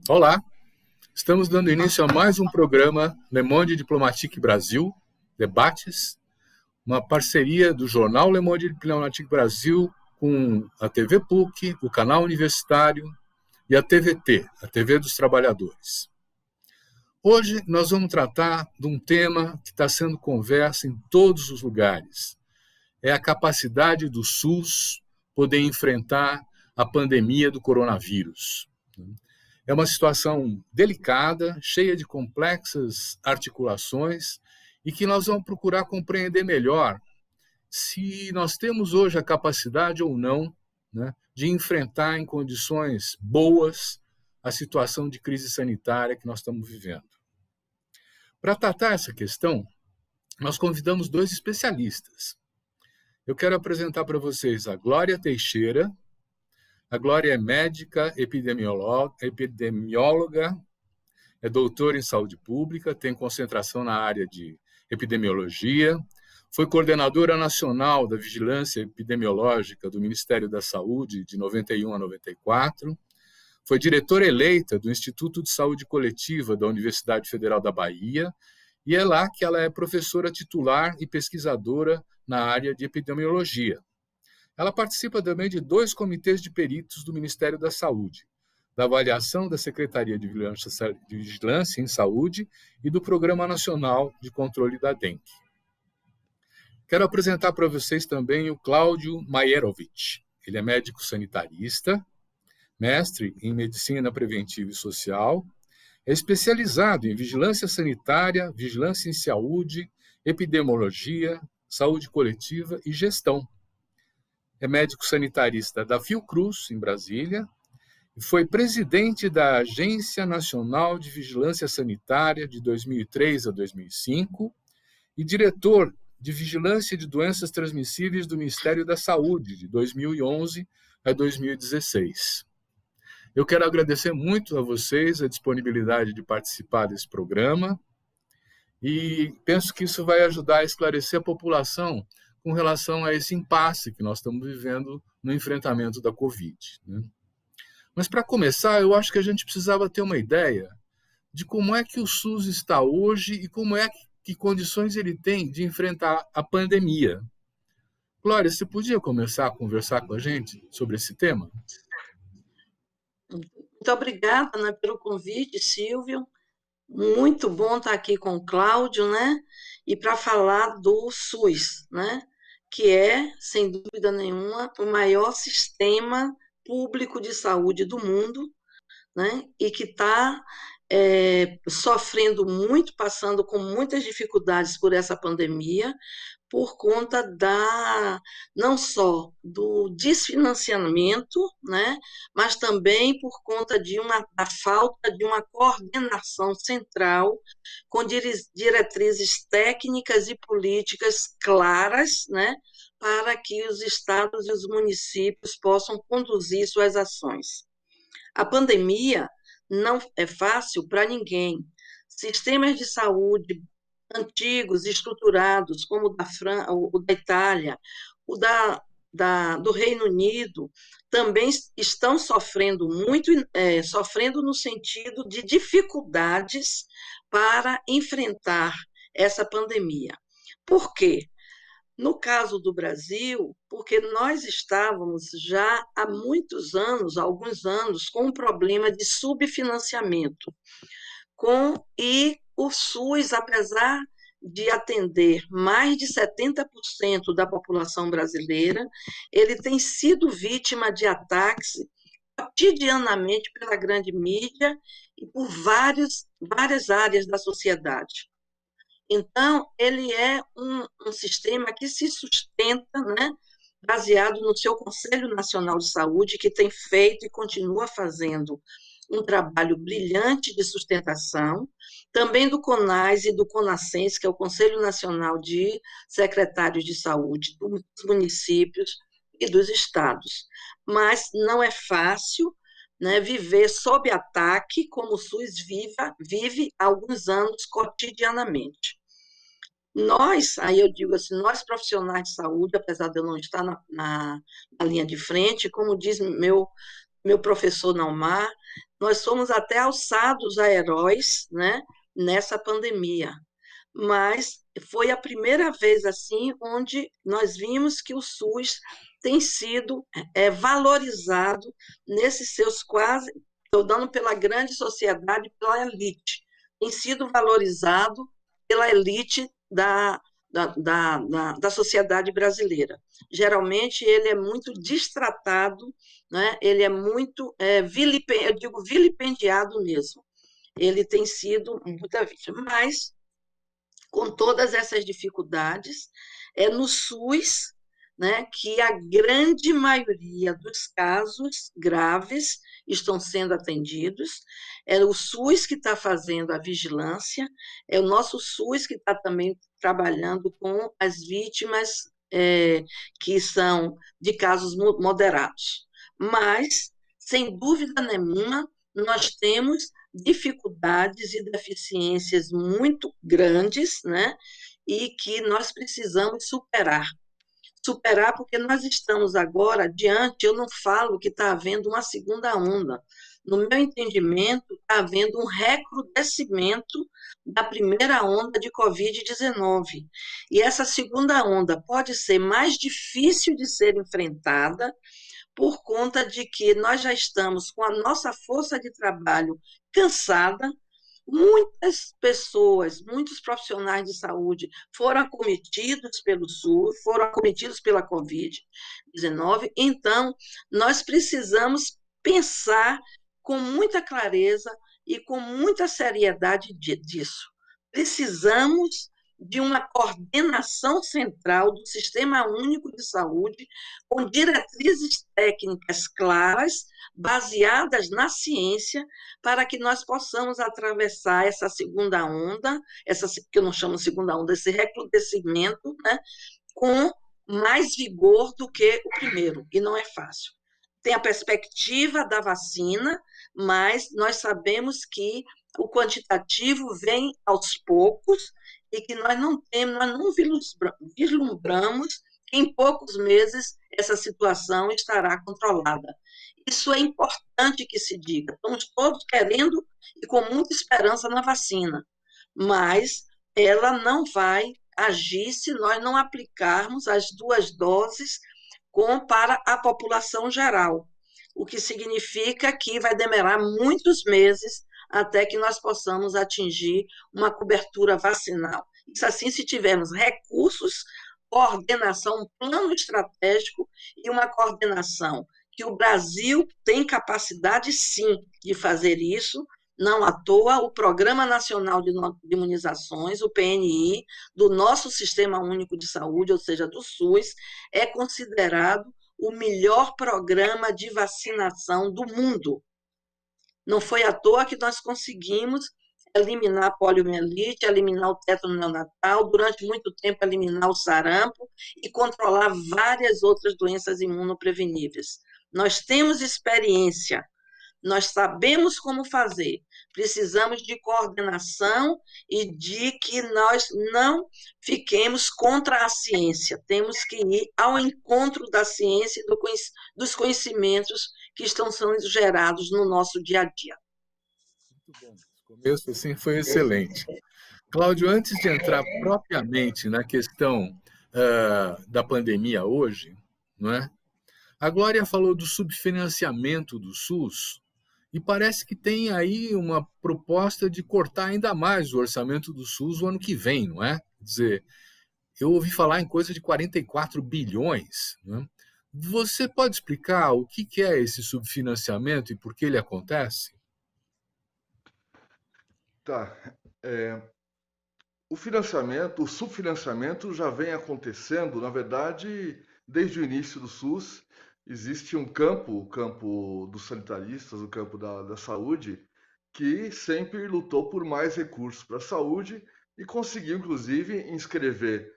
Olá, estamos dando início a mais um programa Le Monde Diplomatique Brasil, Debates, uma parceria do jornal Le Monde Diplomatique Brasil com a TV PUC, o canal universitário e a TVT, a TV dos Trabalhadores. Hoje nós vamos tratar de um tema que está sendo conversa em todos os lugares. É a capacidade do SUS poder enfrentar a pandemia do coronavírus. É uma situação delicada, cheia de complexas articulações e que nós vamos procurar compreender melhor se nós temos hoje a capacidade ou não, né, de enfrentar em condições boas a situação de crise sanitária que nós estamos vivendo. Para tratar essa questão, nós convidamos dois especialistas. Eu quero apresentar para vocês a Glória Teixeira. A Glória é médica, epidemióloga, é doutora em saúde pública, tem concentração na área de epidemiologia, foi coordenadora nacional da vigilância epidemiológica do Ministério da Saúde de 91 a 94, foi diretora eleita do Instituto de Saúde Coletiva da Universidade Federal da Bahia, e é lá que ela é professora titular e pesquisadora na área de epidemiologia. Ela participa também de 2 comitês de peritos do Ministério da Saúde, da avaliação da Secretaria de Vigilância em Saúde e do Programa Nacional de Controle da Dengue. Quero apresentar para vocês também o Cláudio Maierovitch. Ele é médico sanitarista, mestre em Medicina Preventiva e Social, é especializado em vigilância sanitária, vigilância em saúde, epidemiologia, saúde coletiva e gestão. É médico sanitarista da Fiocruz, em Brasília, e foi presidente da Agência Nacional de Vigilância Sanitária de 2003 a 2005 e diretor de Vigilância de Doenças Transmissíveis do Ministério da Saúde, de 2011 a 2016. Eu quero agradecer muito a vocês a disponibilidade de participar desse programa e penso que isso vai ajudar a esclarecer a população com relação a esse impasse que nós estamos vivendo no enfrentamento da Covid, né? Mas, para começar, eu acho que a gente precisava ter uma ideia de como é que o SUS está hoje e como é que condições ele tem de enfrentar a pandemia. Glória, você podia começar a conversar com a gente sobre esse tema? Muito obrigada, né, pelo convite, Silvio. Muito bom estar aqui com o Cláudio, né? E para falar do SUS, né? Que é, sem dúvida nenhuma, o maior sistema público de saúde do mundo, né? E que está sofrendo muito, passando com muitas dificuldades por essa pandemia, por conta não só do desfinanciamento, né, mas também por conta da falta de uma coordenação central com diretrizes técnicas e políticas claras, né, para que os estados e os municípios possam conduzir suas ações. A pandemia não é fácil para ninguém. Sistemas de saúde antigos, estruturados, como o da Itália, do Reino Unido, também estão sofrendo muito, sofrendo no sentido de dificuldades para enfrentar essa pandemia. Por quê? No caso do Brasil, porque nós estávamos já há alguns anos, com um problema de subfinanciamento. E o SUS, apesar de atender mais de 70% da população brasileira, ele tem sido vítima de ataques cotidianamente pela grande mídia e por várias áreas da sociedade. Então, ele é um sistema que se sustenta, né, baseado no seu Conselho Nacional de Saúde, que tem feito e continua fazendo um trabalho brilhante de sustentação, também do CONAS e do CONASSENS, que é o Conselho Nacional de Secretários de Saúde dos municípios e dos estados. Mas não é fácil, né, viver sob ataque como o SUS vive há alguns anos cotidianamente. Aí eu digo assim, nós profissionais de saúde, apesar de eu não estar na linha de frente, como diz meu professor Naumar, nós somos até alçados a heróis, né, nessa pandemia. Mas foi a primeira vez assim onde nós vimos que o SUS tem sido valorizado nesses seus quase, estou dando pela grande sociedade, pela elite, tem sido valorizado pela elite da sociedade brasileira. Geralmente ele é muito destratado, né? Ele é muito eu digo vilipendiado mesmo. Ele tem sido muita vítima, mas com todas essas dificuldades, é no SUS, né, que a grande maioria dos casos graves estão sendo atendidos. É o SUS que está fazendo a vigilância, é o nosso SUS que está também trabalhando com as vítimas que são de casos moderados. Mas, sem dúvida nenhuma, nós temos dificuldades e deficiências muito grandes, né? E que nós precisamos superar. Superar porque nós estamos agora diante, eu não falo que está havendo uma segunda onda. No meu entendimento, está havendo um recrudescimento da primeira onda de Covid-19. E essa segunda onda pode ser mais difícil de ser enfrentada, por conta de que nós já estamos com a nossa força de trabalho cansada. Muitas pessoas, muitos profissionais de saúde foram acometidos pelo SUS, foram acometidos pela Covid-19. Então, nós precisamos pensar com muita clareza e com muita seriedade disso. Precisamos de uma coordenação central do Sistema Único de Saúde, com diretrizes técnicas claras, baseadas na ciência, para que nós possamos atravessar essa segunda onda, essa que eu não chamo segunda onda, esse recrudescimento, né, com mais vigor do que o primeiro, e não é fácil. Tem a perspectiva da vacina, mas nós sabemos que o quantitativo vem aos poucos e que nós não vislumbramos que em poucos meses essa situação estará controlada. Isso é importante que se diga. Estamos todos querendo e com muita esperança na vacina, mas ela não vai agir se nós não aplicarmos as 2 doses para a população geral, o que significa que vai demorar muitos meses até que nós possamos atingir uma cobertura vacinal. Isso assim, se tivermos recursos, coordenação, um plano estratégico e uma coordenação, que o Brasil tem capacidade, sim, de fazer isso. Não à toa, o Programa Nacional de Imunizações, o PNI, do nosso Sistema Único de Saúde, ou seja, do SUS, é considerado o melhor programa de vacinação do mundo. Não foi à toa que nós conseguimos eliminar a poliomielite, eliminar o tétano neonatal, durante muito tempo eliminar o sarampo e controlar várias outras doenças imunopreveníveis. Nós temos experiência, nós sabemos como fazer, precisamos de coordenação e de que nós não fiquemos contra a ciência, temos que ir ao encontro da ciência e dos conhecimentos que estão sendo gerados no nosso dia a dia. Muito bom. O começo assim foi excelente. Cláudio, antes de entrar propriamente na questão da pandemia hoje, não é? A Glória falou do subfinanciamento do SUS e parece que tem aí uma proposta de cortar ainda mais o orçamento do SUS o ano que vem, não é? Quer dizer, eu ouvi falar em coisa de 44 bilhões. Não é? Você pode explicar o que é esse subfinanciamento e por que ele acontece? Tá. O financiamento, o subfinanciamento já vem acontecendo, na verdade, desde o início do SUS. Existe um campo, o campo dos sanitaristas, o campo da saúde, que sempre lutou por mais recursos para a saúde e conseguiu, inclusive, inscrever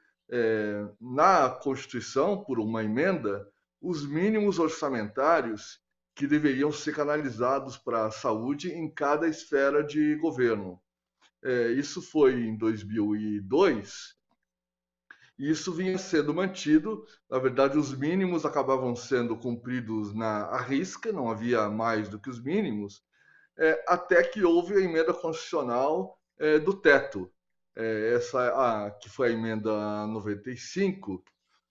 na Constituição, por uma emenda, os mínimos orçamentários que deveriam ser canalizados para a saúde em cada esfera de governo. Isso foi em 2002, e isso vinha sendo mantido. Na verdade, os mínimos acabavam sendo cumpridos à risca, não havia mais do que os mínimos, até que houve a emenda constitucional do teto, que foi a emenda 95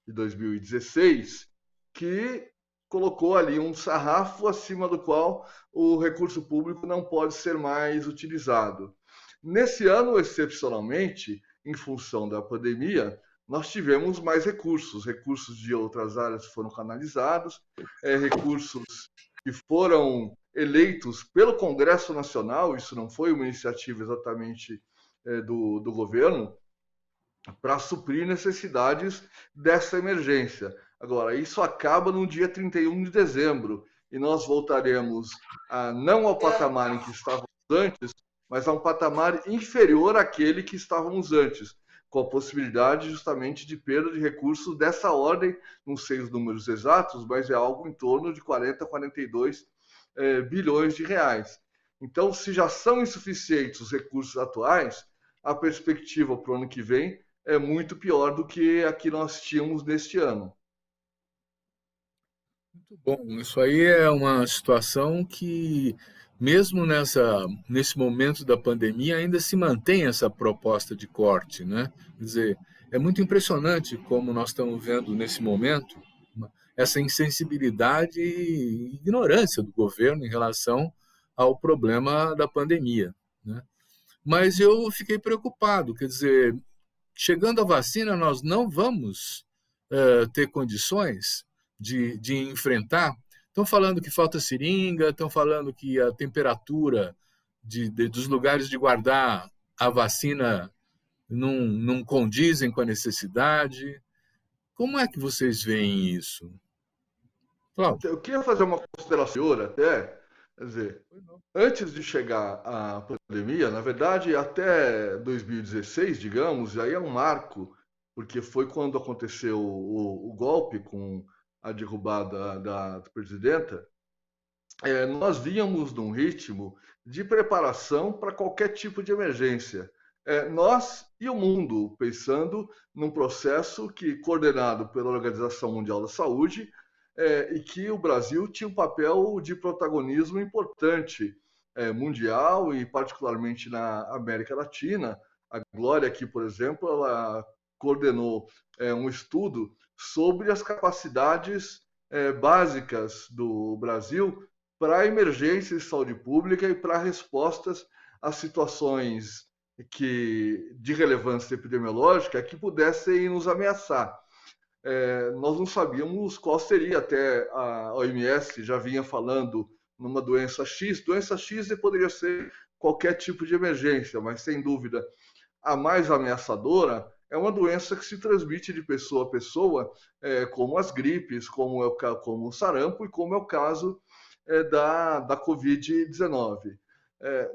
de 2016, que colocou ali um sarrafo acima do qual o recurso público não pode ser mais utilizado. Nesse ano, excepcionalmente, em função da pandemia, nós tivemos mais recursos de outras áreas foram canalizados, recursos que foram eleitos pelo Congresso Nacional, isso não foi uma iniciativa exatamente do governo, para suprir necessidades dessa emergência. Agora, isso acaba no dia 31 de dezembro e nós voltaremos não ao patamar em que estávamos antes, mas a um patamar inferior àquele que estávamos antes, com a possibilidade justamente de perda de recursos dessa ordem, não sei os números exatos, mas é algo em torno de 40 a 42 bilhões de reais. Então, se já são insuficientes os recursos atuais, a perspectiva para o ano que vem é muito pior do que a que nós tínhamos neste ano. Muito bom. Isso aí é uma situação que, mesmo nesse momento da pandemia, ainda se mantém essa proposta de corte, né? Quer dizer, é muito impressionante como nós estamos vendo nesse momento essa insensibilidade e ignorância do governo em relação ao problema da pandemia, né? Mas eu fiquei preocupado, quer dizer, chegando a vacina, nós não vamos ter condições de enfrentar. Estão falando que falta seringa, estão falando que a temperatura dos lugares de guardar a vacina não condizem com a necessidade. Como é que vocês veem isso? Cláudio? Eu queria fazer uma consideração até, quer dizer, antes de chegar à pandemia, na verdade, até 2016, digamos, aí é um marco, porque foi quando aconteceu o golpe com a derrubada da presidenta, nós vínhamos num ritmo de preparação para qualquer tipo de emergência. Nós e o mundo pensando num processo coordenado pela Organização Mundial da Saúde, e que o Brasil tinha um papel de protagonismo importante mundial e particularmente na América Latina. A Glória aqui, por exemplo, ela coordenou um estudo sobre as capacidades básicas do Brasil para emergências de saúde pública e para respostas a situações de relevância epidemiológica que pudessem nos ameaçar. Nós não sabíamos qual seria, até a OMS já vinha falando numa doença X. Doença X poderia ser qualquer tipo de emergência, mas sem dúvida a mais ameaçadora é uma doença que se transmite de pessoa a pessoa, como as gripes, como o sarampo e como é o caso da Covid-19.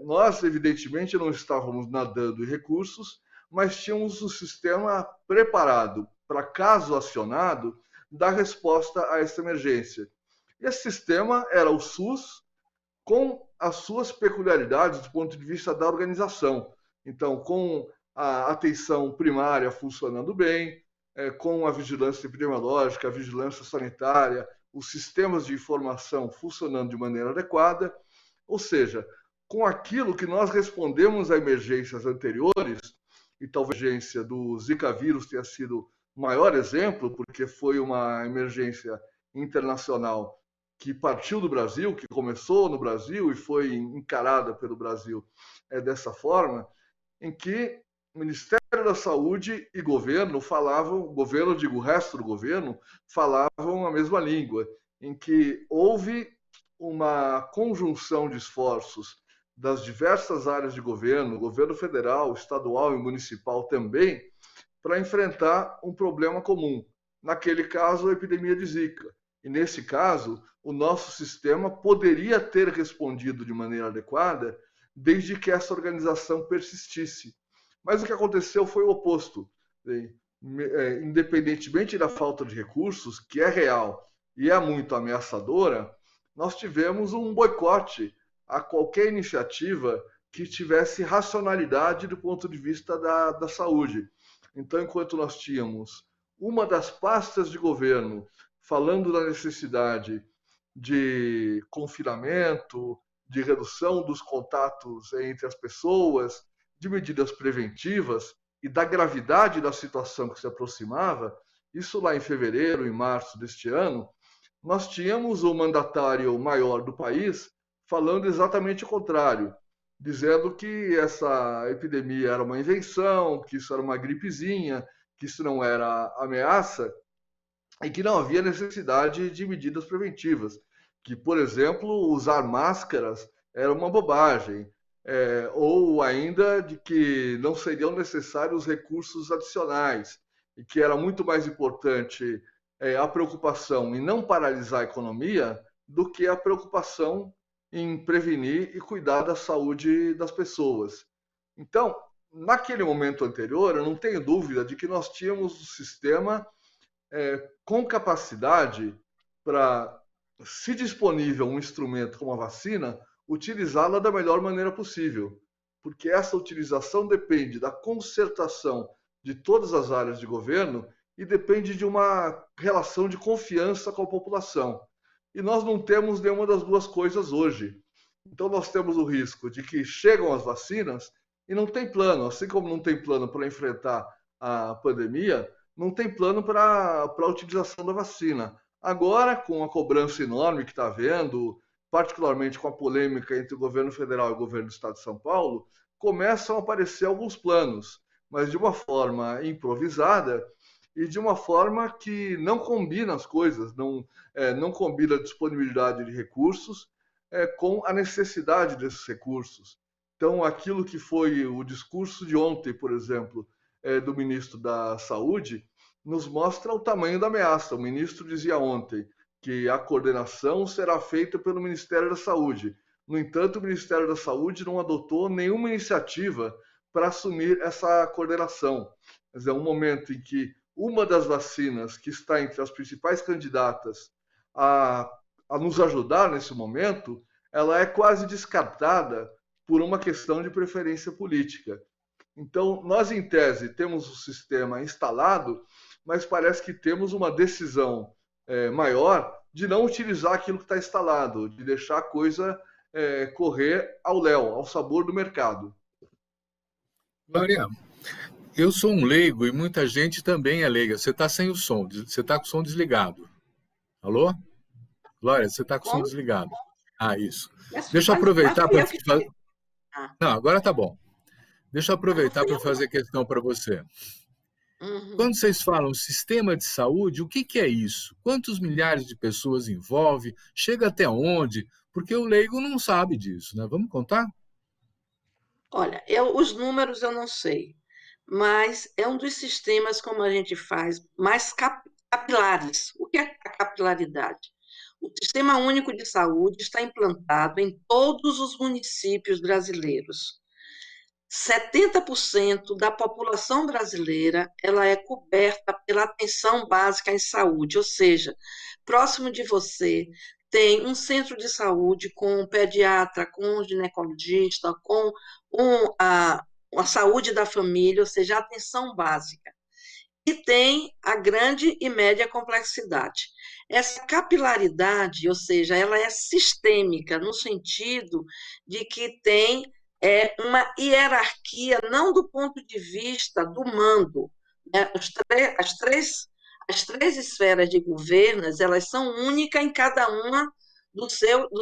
Nós, evidentemente, não estávamos nadando em recursos, mas tínhamos um sistema preparado para, caso acionado, dar resposta a essa emergência. E esse sistema era o SUS, com as suas peculiaridades do ponto de vista da organização. Então, com a atenção primária funcionando bem, com a vigilância epidemiológica, a vigilância sanitária, os sistemas de informação funcionando de maneira adequada, ou seja, com aquilo que nós respondemos a emergências anteriores, e talvez a emergência do Zika vírus tenha sido o maior exemplo, porque foi uma emergência internacional que partiu do Brasil, que começou no Brasil e foi encarada pelo Brasil dessa forma, em que o Ministério da Saúde e governo digo, o resto do governo, falavam a mesma língua, em que houve uma conjunção de esforços das diversas áreas de governo federal, estadual e municipal também, para enfrentar um problema comum. Naquele caso, a epidemia de Zika. E nesse caso, o nosso sistema poderia ter respondido de maneira adequada, desde que essa organização persistisse. Mas o que aconteceu foi o oposto. Independentemente da falta de recursos, que é real e é muito ameaçadora, nós tivemos um boicote a qualquer iniciativa que tivesse racionalidade do ponto de vista da saúde. Então, enquanto nós tínhamos uma das pastas de governo falando da necessidade de confinamento, de redução dos contatos entre as pessoas, de medidas preventivas e da gravidade da situação que se aproximava, isso lá em fevereiro, em março deste ano, nós tínhamos o mandatário maior do país falando exatamente o contrário, dizendo que essa epidemia era uma invenção, que isso era uma gripezinha, que isso não era ameaça e que não havia necessidade de medidas preventivas, que, por exemplo, usar máscaras era uma bobagem, ou ainda de que não seriam necessários recursos adicionais e que era muito mais importante a preocupação em não paralisar a economia do que a preocupação em prevenir e cuidar da saúde das pessoas. Então, naquele momento anterior, eu não tenho dúvida de que nós tínhamos um sistema com capacidade para, se disponível um instrumento como a vacina, utilizá-la da melhor maneira possível, porque essa utilização depende da concertação de todas as áreas de governo e depende de uma relação de confiança com a população. E nós não temos nenhuma das duas coisas hoje. Então nós temos o risco de que chegam as vacinas e não tem plano, assim como não tem plano para enfrentar a pandemia, não tem plano para a utilização da vacina. Agora, com a cobrança enorme que está havendo, particularmente com a polêmica entre o governo federal e o governo do estado de São Paulo, começam a aparecer alguns planos, mas de uma forma improvisada e de uma forma que não combina as coisas, não combina a disponibilidade de recursos com a necessidade desses recursos. Então, aquilo que foi o discurso de ontem, por exemplo, do ministro da Saúde, nos mostra o tamanho da ameaça. O ministro dizia ontem que a coordenação será feita pelo Ministério da Saúde. No entanto, o Ministério da Saúde não adotou nenhuma iniciativa para assumir essa coordenação. Quer dizer, é um momento em que uma das vacinas que está entre as principais candidatas a nos ajudar nesse momento, ela é quase descartada por uma questão de preferência política. Então, nós, em tese, temos o sistema instalado, mas parece que temos uma decisão maior de não utilizar aquilo que está instalado, de deixar a coisa correr ao léu, ao sabor do mercado. Glória, eu sou um leigo e muita gente também é leiga. Você está sem o som, você está com o som desligado. Alô? Glória, você está com o som desligado. Ah, isso. Deixa eu aproveitar para... Não, agora tá bom. Deixa eu aproveitar para fazer questão para você. Quando vocês falam sistema de saúde, o que é isso? Quantos milhares de pessoas envolve? Chega até onde? Porque o leigo não sabe disso, né? Vamos contar? Olha, os números eu não sei, mas é um dos sistemas, como a gente faz, mais capilares. O que é a capilaridade? O Sistema Único de Saúde está implantado em todos os municípios brasileiros. 70% da população brasileira ela é coberta pela atenção básica em saúde, ou seja, próximo de você tem um centro de saúde com um pediatra, com um ginecologista, com a saúde da família, ou seja, a atenção básica. E tem a grande e média complexidade. Essa capilaridade, ou seja, ela é sistêmica, no sentido de que tem uma hierarquia, não do ponto de vista do mando. Né? As três esferas de governo, elas são únicas em cada uma dos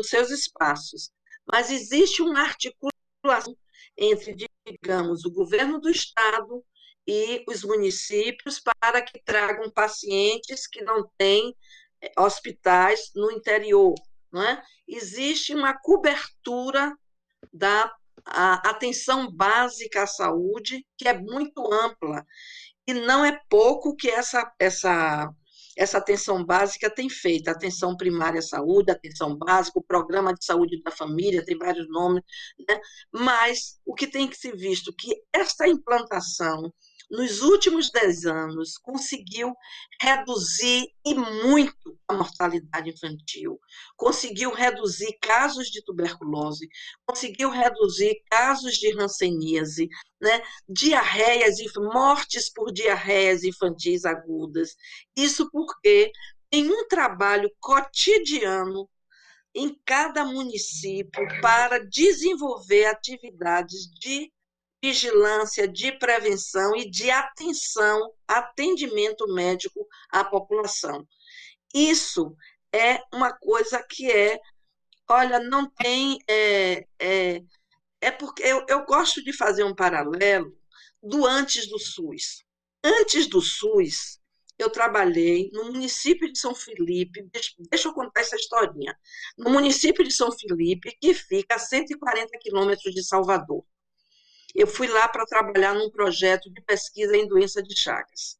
seus espaços. Mas existe uma articulação entre, digamos, o governo do Estado e os municípios para que tragam pacientes que não têm hospitais no interior. Não é? Existe uma cobertura da atenção básica à saúde, que é muito ampla, e não é pouco que essa atenção básica tem feito, a atenção primária à saúde, a atenção básica, o programa de saúde da família, tem vários nomes, né? Mas o que tem que ser visto que esta implantação, nos últimos 10 anos, conseguiu reduzir e muito a mortalidade infantil, conseguiu reduzir casos de tuberculose, conseguiu reduzir casos de hanseníase, né? Diarreias, mortes por diarreias infantis agudas. Isso porque tem um trabalho cotidiano em cada município para desenvolver atividades de vigilância, de prevenção e de atenção, atendimento médico à população. Isso é uma coisa que olha, não tem, porque eu gosto de fazer um paralelo do antes do SUS. Antes do SUS, eu trabalhei no município de São Felipe, deixa eu contar essa historinha, no município de São Felipe, que fica a 140 quilômetros de Salvador. Eu fui lá para trabalhar num projeto de pesquisa em doença de Chagas.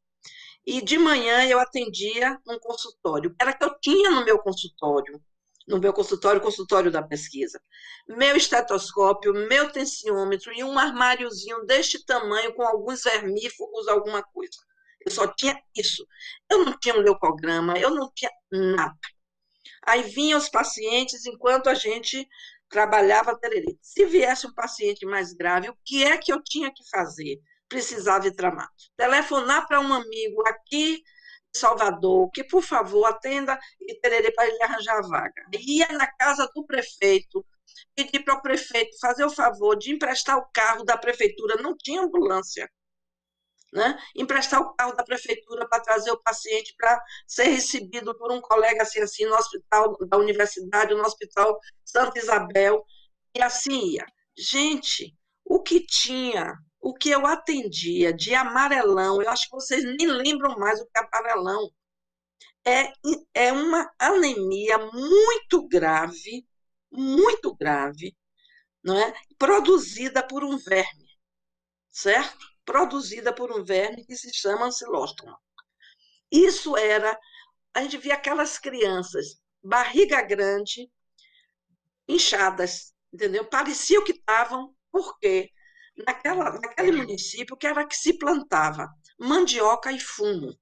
E de manhã eu atendia um consultório, era que eu tinha no meu consultório, o consultório da pesquisa. Meu estetoscópio, meu tensiômetro e um armáriozinho deste tamanho com alguns vermífugos, alguma coisa. Eu só tinha isso. Eu não tinha um leucograma, eu não tinha nada. Aí vinham os pacientes enquanto a gente trabalhava tererê. Se viesse um paciente mais grave, o que é que eu tinha que fazer? Precisava de tramato. Telefonar para um amigo aqui em Salvador, que por favor atenda e tererê para ele arranjar a vaga. Ia na casa do prefeito, pedir para o prefeito fazer o favor de emprestar o carro da prefeitura, não tinha ambulância. Né? Emprestar o carro da prefeitura para trazer o paciente para ser recebido por um colega assim, no hospital da universidade, no hospital Santa Isabel, e assim ia. Gente, o que tinha, o que eu atendia de amarelão, eu acho que vocês nem lembram mais o que é amarelão, é uma anemia muito grave, não é? Produzida por um verme, certo? Produzida por um verme que se chama ancilóstoma. Isso era, a gente via aquelas crianças, barriga grande, inchadas, entendeu? Parecia que estavam, porque naquele município que era que se plantava mandioca e fumo.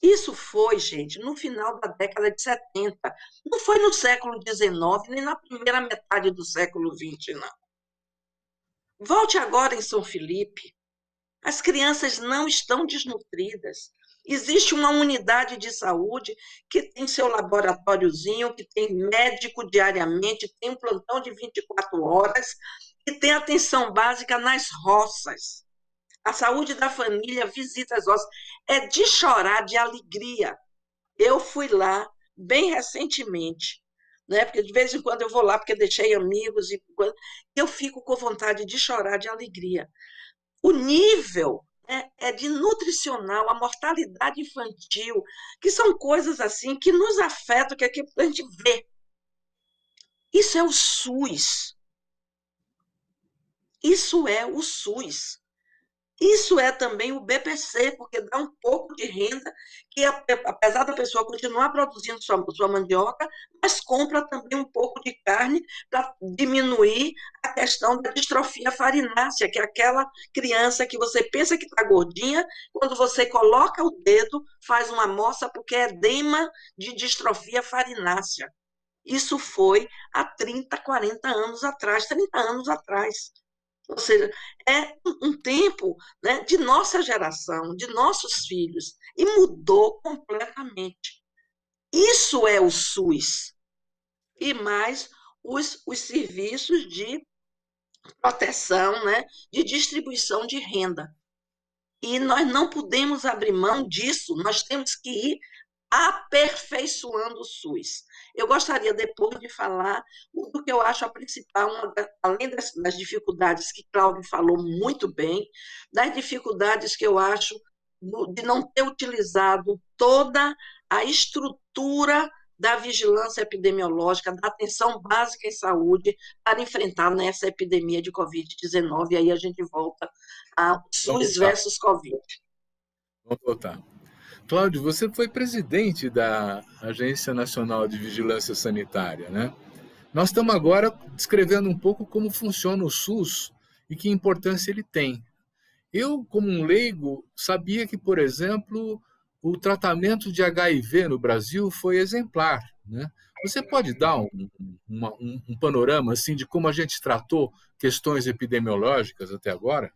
Isso foi, gente, no final da década de 70. Não foi no século XIX, nem na primeira metade do século XX, não. Volte agora em São Felipe. As crianças não estão desnutridas. Existe uma unidade de saúde que tem seu laboratóriozinho, que tem médico diariamente, tem um plantão de 24 horas, e tem atenção básica nas roças. A saúde da família visita as roças. É de chorar de alegria. Eu fui lá bem recentemente, né? Porque de vez em quando eu vou lá, porque deixei amigos, e eu fico com vontade de chorar de alegria. O nível é de nutricional, a mortalidade infantil, que são coisas assim que nos afetam, que aqui a gente vê. Isso é o SUS. Isso é o SUS. Isso é também o BPC, porque dá um pouco de renda, que apesar da pessoa continuar produzindo sua mandioca, mas compra também um pouco de carne para diminuir a questão da distrofia farinácea, que é aquela criança que você pensa que está gordinha, quando você coloca o dedo, faz uma moça, porque é edema de distrofia farinácea. Isso foi há 30, 40 anos atrás, 30 anos atrás. Ou seja, é um tempo, né, de nossa geração, de nossos filhos, e mudou completamente. Isso é o SUS. E mais os serviços de proteção, né, de distribuição de renda. E nós não podemos abrir mão disso, nós temos que ir aperfeiçoando o SUS. Eu gostaria depois de falar do que eu acho a principal, além das dificuldades que Cláudio falou muito bem, das dificuldades que eu acho de não ter utilizado toda a estrutura da vigilância epidemiológica, da atenção básica em saúde para enfrentar nessa epidemia de Covid-19, e aí a gente volta a SUS versus Covid. Vamos voltar. Cláudio, você foi presidente da Agência Nacional de Vigilância Sanitária, né? Nós estamos agora descrevendo um pouco como funciona o SUS e que importância ele tem. Eu, como um leigo, sabia que, por exemplo, o tratamento de HIV no Brasil foi exemplar, né? Você pode dar um panorama assim, de como a gente tratou questões epidemiológicas até agora?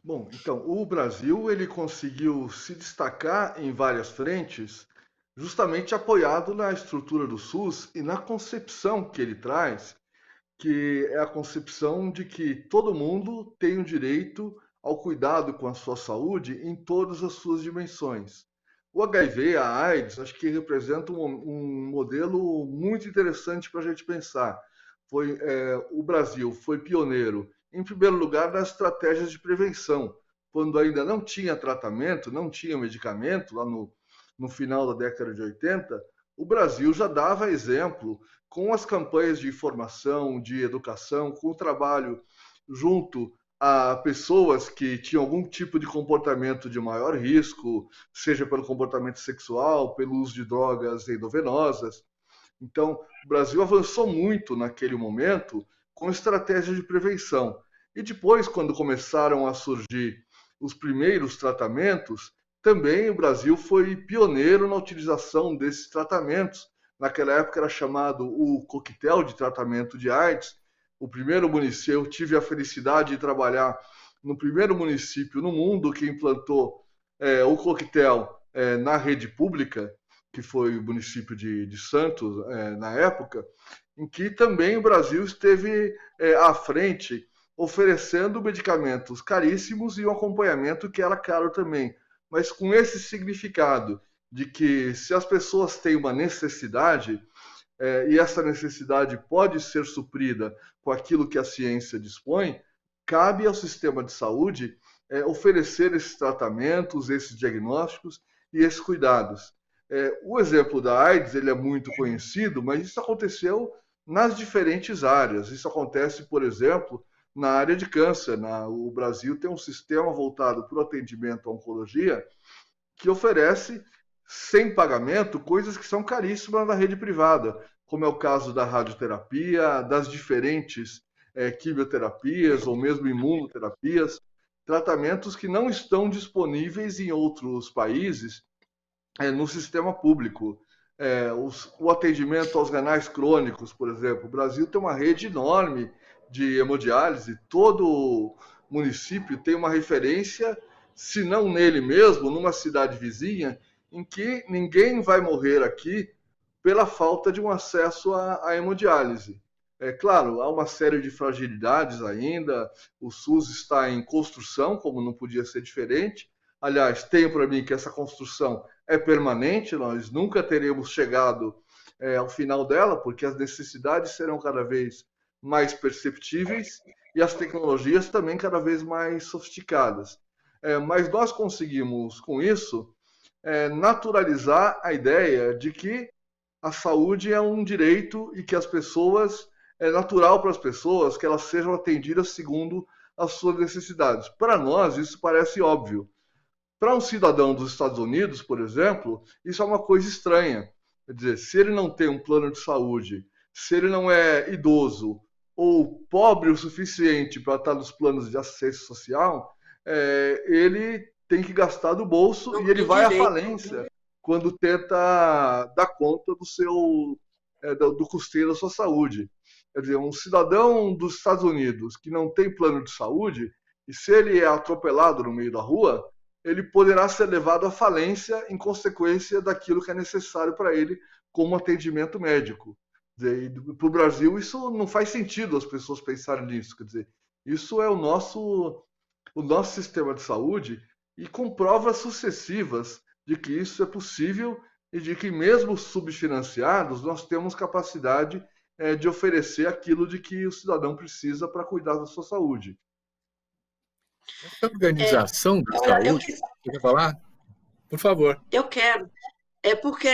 Bom, então, o Brasil ele conseguiu se destacar em várias frentes justamente apoiado na estrutura do SUS e na concepção que ele traz, que é a concepção de que todo mundo tem o direito ao cuidado com a sua saúde em todas as suas dimensões. O HIV, a AIDS, acho que representa um modelo muito interessante para a gente pensar. O Brasil foi pioneiro, em primeiro lugar, nas estratégias de prevenção, quando ainda não tinha tratamento, não tinha medicamento, lá no final da década de 80, o Brasil já dava exemplo com as campanhas de informação, de educação, com o trabalho junto a pessoas que tinham algum tipo de comportamento de maior risco, seja pelo comportamento sexual, pelo uso de drogas endovenosas. Então, o Brasil avançou muito naquele momento com estratégias de prevenção. E depois, quando começaram a surgir os primeiros tratamentos, também o Brasil foi pioneiro na utilização desses tratamentos. Naquela época era chamado o coquetel de tratamento de AIDS. O primeiro município, eu tive a felicidade de trabalhar no primeiro município no mundo que implantou o coquetel na rede pública, que foi o município de Santos, na época, em que também o Brasil esteve à frente, oferecendo medicamentos caríssimos e um acompanhamento que era caro também, mas com esse significado de que se as pessoas têm uma necessidade, e essa necessidade pode ser suprida com aquilo que a ciência dispõe, cabe ao sistema de saúde oferecer esses tratamentos, esses diagnósticos e esses cuidados. O exemplo da AIDS ele é muito conhecido, mas isso aconteceu nas diferentes áreas. Isso acontece, por exemplo, na área de câncer. O Brasil tem um sistema voltado para o atendimento à oncologia que oferece, sem pagamento, coisas que são caríssimas na rede privada, como é o caso da radioterapia, das diferentes quimioterapias ou mesmo imunoterapias, tratamentos que não estão disponíveis em outros países no sistema público. O atendimento aos renais crônicos, por exemplo. O Brasil tem uma rede enorme de hemodiálise, todo município tem uma referência, se não nele mesmo, numa cidade vizinha, em que ninguém vai morrer aqui pela falta de um acesso à hemodiálise. É claro, há uma série de fragilidades ainda, o SUS está em construção, como não podia ser diferente. Aliás, tenho para mim que essa construção é permanente, nós nunca teremos chegado ao final dela, porque as necessidades serão cada vez mais perceptíveis e as tecnologias também cada vez mais sofisticadas. Mas nós conseguimos, com isso, naturalizar a ideia de que a saúde é um direito e que as pessoas, é natural para as pessoas que elas sejam atendidas segundo as suas necessidades. Para nós, isso parece óbvio. Para um cidadão dos Estados Unidos, por exemplo, isso é uma coisa estranha. Quer dizer, se ele não tem um plano de saúde, se ele não é idoso ou pobre o suficiente para estar nos planos de assistência social, ele tem que gastar do bolso e ele vai à falência quando tenta dar conta do custeio da sua saúde. Quer dizer, um cidadão dos Estados Unidos que não tem plano de saúde, e se ele é atropelado no meio da rua, ele poderá ser levado à falência em consequência daquilo que é necessário para ele como atendimento médico. Para o Brasil, isso não faz sentido as pessoas pensarem nisso. Quer dizer, isso é o nosso sistema de saúde e com provas sucessivas de que isso é possível e de que mesmo subfinanciados nós temos capacidade de oferecer aquilo de que o cidadão precisa para cuidar da sua saúde. Essa organização da saúde, você quer falar? Por favor. Eu quero. Porque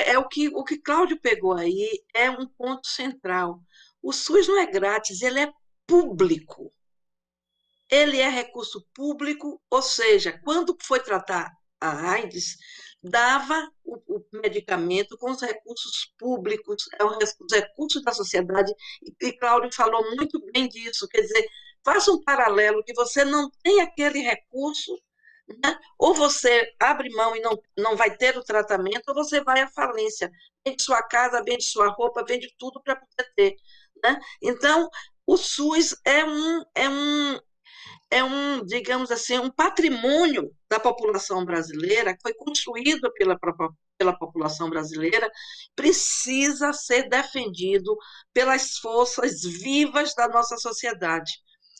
o que Cláudio pegou aí é um ponto central. O SUS não é grátis, ele é público. Ele é recurso público, ou seja, quando foi tratar a AIDS, dava o medicamento com os recursos públicos, os recursos da sociedade, e Cláudio falou muito bem disso, quer dizer, faça um paralelo que você não tem aquele recurso, né? Ou você abre mão e não vai ter o tratamento, ou você vai à falência, vende sua casa, vende sua roupa, vende tudo para poder ter. Né? Então, o SUS digamos assim, um patrimônio da população brasileira que foi construído pela pela população brasileira, precisa ser defendido pelas forças vivas da nossa sociedade.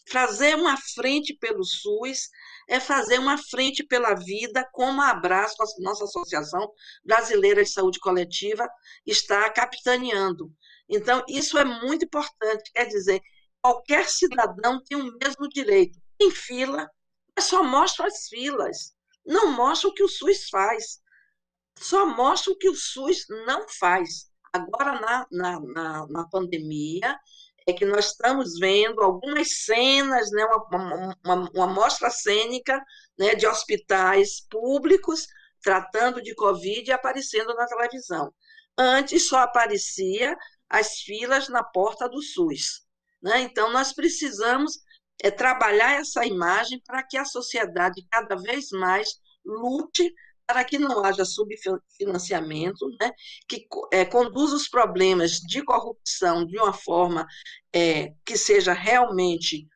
Fazer uma frente pelo SUS é fazer uma frente pela vida, como a Abraço, a nossa Associação Brasileira de Saúde Coletiva, está capitaneando. Então, isso é muito importante, quer dizer, qualquer cidadão tem o mesmo direito. Em fila, mas só mostra as filas, não mostra o que o SUS faz, só mostra o que o SUS não faz. Agora, na pandemia, é que nós estamos vendo algumas cenas, né, uma mostra cênica, né, de hospitais públicos tratando de Covid e aparecendo na televisão. Antes só aparecia as filas na porta do SUS. Né? Então, nós precisamos trabalhar essa imagem para que a sociedade cada vez mais lute para que não haja subfinanciamento, né, que conduza os problemas de corrupção de uma forma que seja realmente,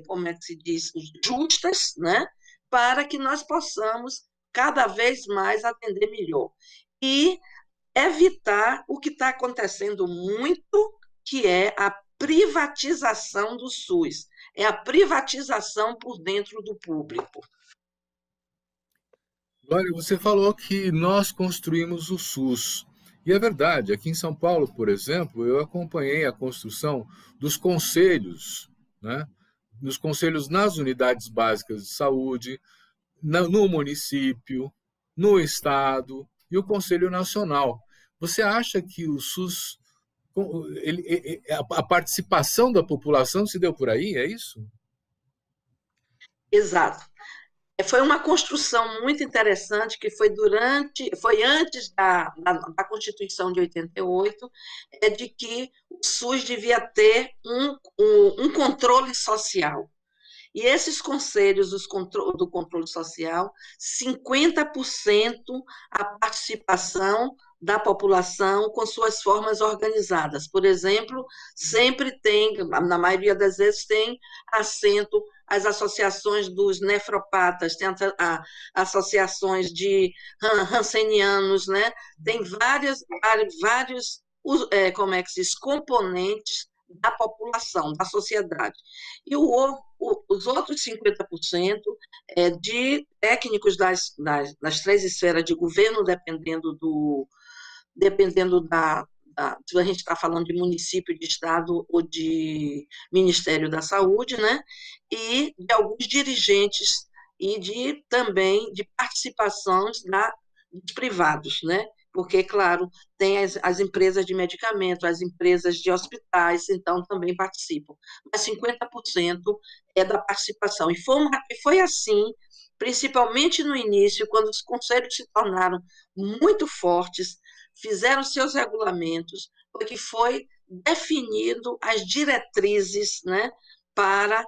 como é que se diz, justas, né, para que nós possamos cada vez mais atender melhor. E evitar o que está acontecendo muito, que é a privatização do SUS, é a privatização por dentro do público. Glória, você falou que nós construímos o SUS. E é verdade, aqui em São Paulo, por exemplo, eu acompanhei a construção dos conselhos, né? Nos conselhos nas unidades básicas de saúde, no município, no estado e o Conselho Nacional. Você acha que o SUS, a participação da população se deu por aí, é isso? Exato. Foi uma construção muito interessante que foi antes da Constituição de 88, de que o SUS devia ter um controle social. E esses conselhos do controle social, 50% a participação da população com suas formas organizadas. Por exemplo, sempre tem, na maioria das vezes, tem assento as associações dos nefropatas, tem associações de rancenianos, né? Tem vários como é que se diz, componentes da população, da sociedade. E os outros 50% de técnicos das 3 esferas de governo, dependendo se a gente está falando de município, de estado ou de Ministério da Saúde, né? E de alguns dirigentes e também de participações dos privados, né? Porque, claro, tem as empresas de medicamento, as empresas de hospitais, então também participam. Mas 50% é da participação. E foi assim, principalmente no início, quando os conselhos se tornaram muito fortes, fizeram seus regulamentos, porque foi definido as diretrizes, né, para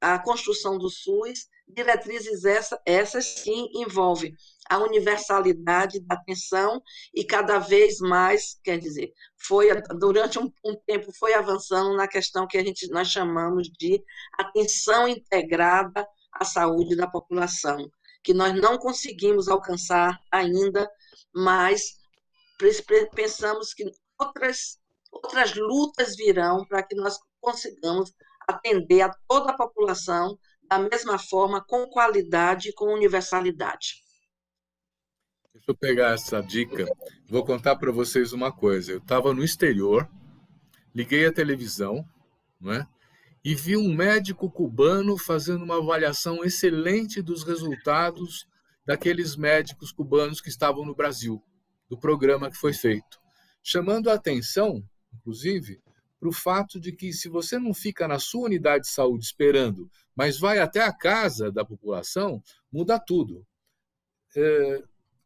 a construção do SUS, diretrizes essas sim envolvem a universalidade da atenção e cada vez mais, quer dizer, durante um tempo foi avançando na questão que nós chamamos de atenção integrada à saúde da população, que nós não conseguimos alcançar ainda, mas pensamos que outras lutas virão para que nós consigamos atender a toda a população da mesma forma, com qualidade e com universalidade. Deixa eu pegar essa dica. Vou contar para vocês uma coisa. Eu estava no exterior, liguei a televisão, não é? E vi um médico cubano fazendo uma avaliação excelente dos resultados daqueles médicos cubanos que estavam no Brasil, do programa que foi feito. Chamando a atenção, inclusive, para o fato de que se você não fica na sua unidade de saúde esperando, mas vai até a casa da população, muda tudo.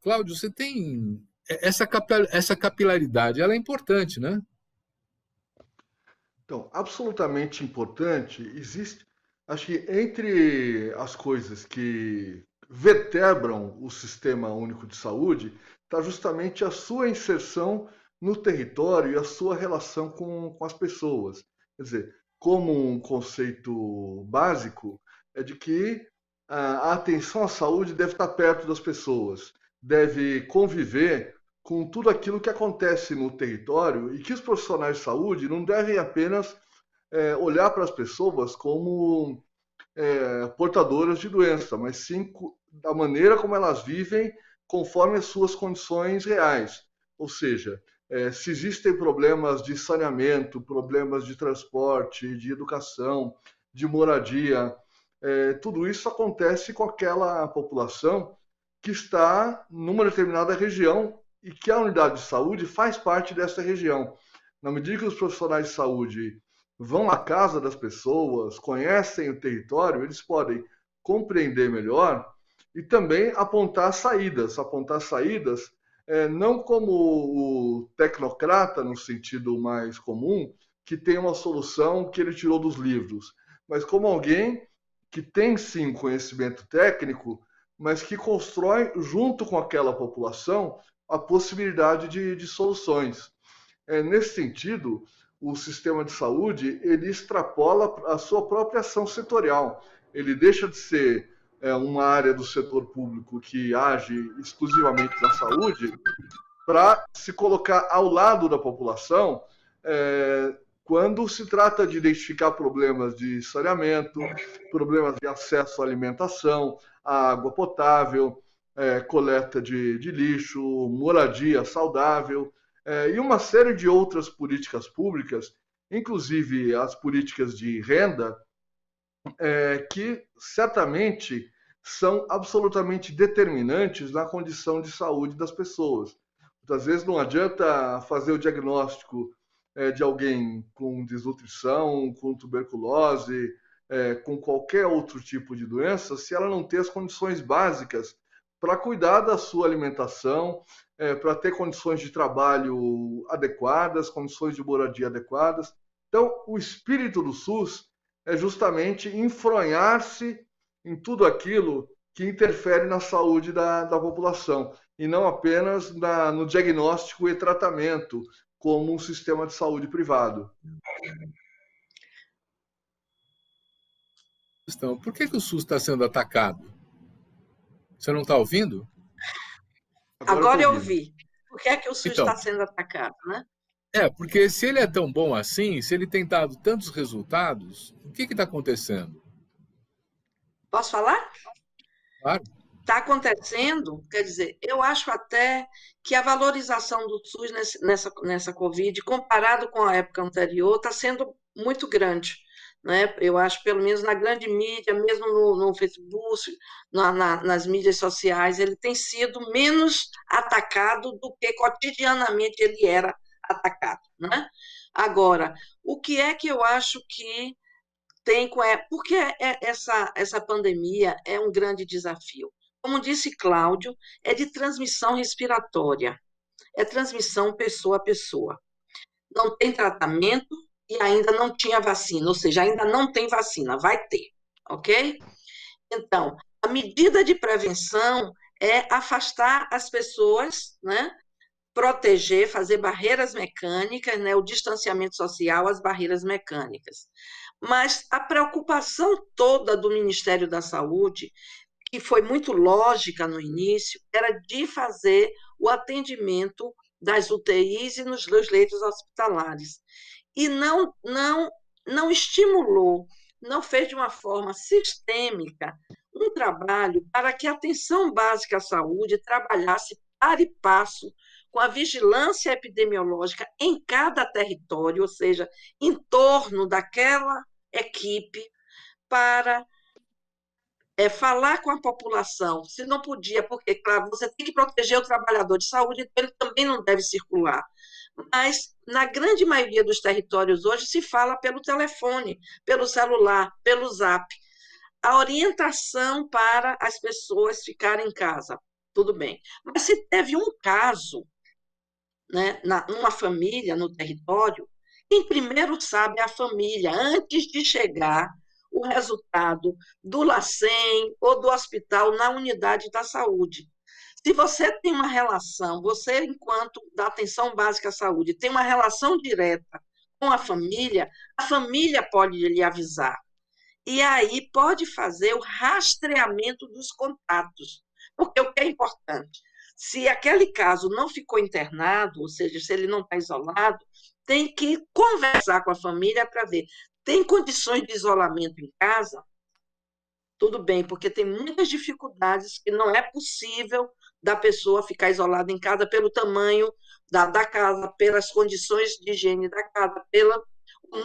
Cláudio, você tem essa capilaridade, ela é importante, né? Então, absolutamente importante, existe, acho que entre as coisas que vertebram o Sistema Único de Saúde, está justamente a sua inserção no território e a sua relação com as pessoas. Quer dizer, como um conceito básico, é de que a atenção à saúde deve estar perto das pessoas. deve conviver com tudo aquilo que acontece no território e que os profissionais de saúde não devem apenas olhar para as pessoas como portadoras de doença, mas sim da maneira como elas vivem conforme as suas condições reais. Ou seja, se existem problemas de saneamento, problemas de transporte, de educação, de moradia, tudo isso acontece com aquela população que está numa determinada região e que a unidade de saúde faz parte dessa região. Na medida que os profissionais de saúde vão à casa das pessoas, conhecem o território, eles podem compreender melhor e também apontar saídas não como o tecnocrata, no sentido mais comum, que tem uma solução que ele tirou dos livros, mas como alguém que tem sim conhecimento técnico, mas que constrói junto com aquela população a possibilidade de soluções. Nesse sentido, o sistema de saúde ele extrapola a sua própria ação setorial. Ele deixa de ser uma área do setor público que age exclusivamente na saúde para se colocar ao lado da população quando se trata de identificar problemas de saneamento, problemas de acesso à alimentação, à água potável, coleta de lixo, moradia saudável, e uma série de outras políticas públicas, inclusive as políticas de renda, que certamente são absolutamente determinantes na condição de saúde das pessoas. Muitas vezes não adianta fazer o diagnóstico de alguém com desnutrição, com tuberculose, com qualquer outro tipo de doença, se ela não ter as condições básicas para cuidar da sua alimentação, para ter condições de trabalho adequadas, condições de moradia adequadas. Então, o espírito do SUS é justamente enfronhar-se em tudo aquilo que interfere na saúde da população, e não apenas no diagnóstico e tratamento, como um sistema de saúde privado. Então, por que o SUS está sendo atacado? Você não está ouvindo? Agora eu ouvi. Por que o SUS Então, está sendo atacado, né? Porque se ele é tão bom assim, se ele tem dado tantos resultados, o que está acontecendo? Posso falar? Claro. Está acontecendo, quer dizer, eu acho até que a valorização do SUS nessa Covid, comparado com a época anterior, está sendo muito grande. Né? Eu acho, pelo menos na grande mídia, mesmo no Facebook, nas mídias sociais, ele tem sido menos atacado do que cotidianamente ele era atacado. Né? Agora, o que é que eu acho que tem com... Porque essa pandemia é um grande desafio. Como disse Cláudio, é de transmissão respiratória, é transmissão pessoa a pessoa. Não tem tratamento e ainda não tinha vacina, ou seja, ainda não tem vacina, vai ter, ok? Então, a medida de prevenção é afastar as pessoas, né? Proteger, fazer barreiras mecânicas, né? O distanciamento social, as barreiras mecânicas. Mas a preocupação toda do Ministério da Saúde, que foi muito lógica no início, era de fazer o atendimento das UTIs e nos leitos hospitalares. E não estimulou, não fez de uma forma sistêmica um trabalho para que a atenção básica à saúde trabalhasse par e passo com a vigilância epidemiológica em cada território, ou seja, em torno daquela equipe, para falar com a população, se não podia, porque, claro, você tem que proteger o trabalhador de saúde, então ele também não deve circular. Mas, na grande maioria dos territórios hoje, se fala pelo telefone, pelo celular, pelo Zap. A orientação para as pessoas ficarem em casa, tudo bem. Mas se teve um caso, né, numa família, no território, quem primeiro sabe é a família, antes de chegar o resultado do LACEN ou do hospital na unidade da saúde. Se você tem uma relação, você, enquanto da atenção básica à saúde, tem uma relação direta com a família pode lhe avisar. E aí pode fazer o rastreamento dos contatos. Porque o que é importante? Se aquele caso não ficou internado, ou seja, se ele não está isolado, tem que conversar com a família para ver. Tem condições de isolamento em casa? Tudo bem, porque tem muitas dificuldades que não é possível da pessoa ficar isolada em casa pelo tamanho da casa, pelas condições de higiene da casa, pelo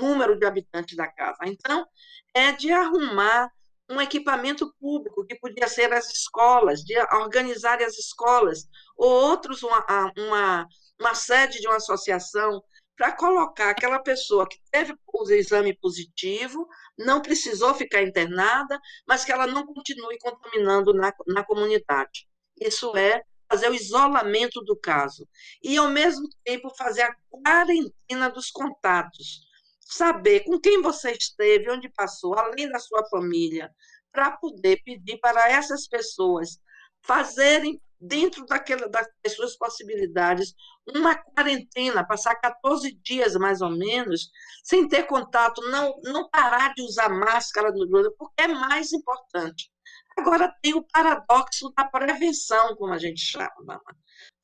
número de habitantes da casa. Então, é de arrumar um equipamento público, que podia ser as escolas, de organizar as escolas, ou outros, uma sede de uma associação, para colocar aquela pessoa que teve o exame positivo, não precisou ficar internada, mas que ela não continue contaminando na comunidade. Isso é fazer o isolamento do caso. E, ao mesmo tempo, fazer a quarentena dos contatos. Saber com quem você esteve, onde passou, além da sua família, para poder pedir para essas pessoas fazerem, dentro das suas possibilidades, uma quarentena, passar 14 dias, mais ou menos, sem ter contato, não parar de usar máscara, porque é mais importante. Agora, tem o paradoxo da prevenção, como a gente chama.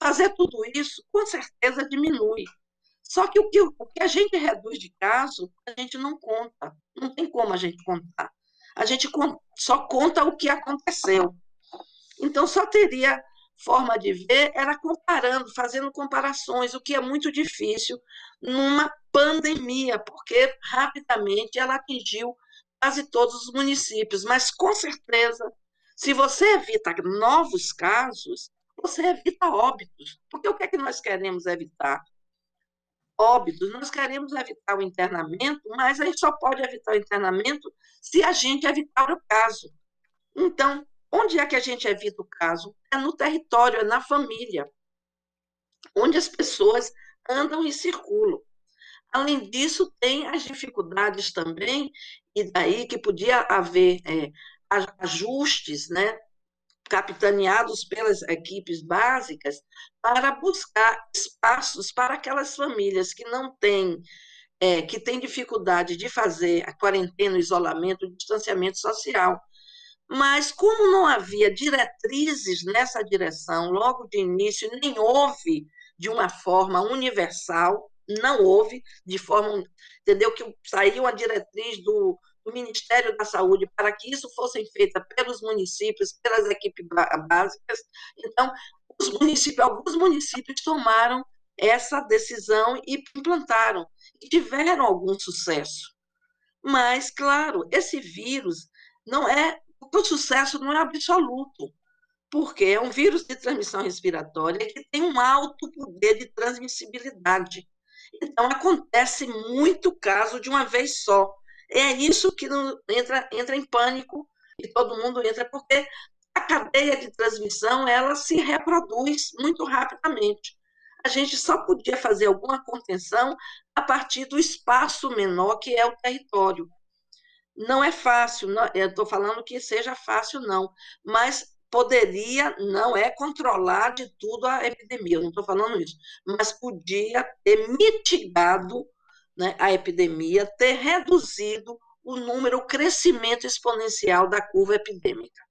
Fazer tudo isso, com certeza, diminui. Só que o que a gente reduz de caso, a gente não conta. Não tem como a gente contar. A gente só conta o que aconteceu. Então, só teria forma de ver, era comparando, fazendo comparações, o que é muito difícil numa pandemia, porque rapidamente ela atingiu quase todos os municípios. Mas, com certeza, se você evita novos casos, você evita óbitos. Porque o que é que nós queremos evitar? Óbitos. Nós queremos evitar o internamento, mas a gente só pode evitar o internamento se a gente evitar o caso. Então, onde é que a gente evita o caso? É no território, é na família, onde as pessoas andam e circulam. Além disso, tem as dificuldades também, e daí que podia haver ajustes, né, capitaneados pelas equipes básicas, para buscar espaços para aquelas famílias que não têm, que têm dificuldade de fazer a quarentena, o isolamento, o distanciamento social. Mas, como não havia diretrizes nessa direção logo de início, nem houve de uma forma universal, não houve de forma, entendeu? Que saiu uma diretriz do Ministério da Saúde para que isso fosse feito pelos municípios, pelas equipes básicas. Então, alguns municípios tomaram essa decisão e implantaram, e tiveram algum sucesso. Mas, claro, esse vírus não é, porque o sucesso não é absoluto, porque é um vírus de transmissão respiratória que tem um alto poder de transmissibilidade. Então, acontece muito caso de uma vez só. É isso que entra em pânico e todo mundo entra, porque a cadeia de transmissão ela se reproduz muito rapidamente. A gente só podia fazer alguma contenção a partir do espaço menor que é o território. Não é fácil, não, eu estou falando que seja fácil, não, mas poderia, não é controlar de tudo a epidemia, eu não estou falando isso, mas podia ter mitigado, né, a epidemia, ter reduzido o número, o crescimento exponencial da curva epidêmica.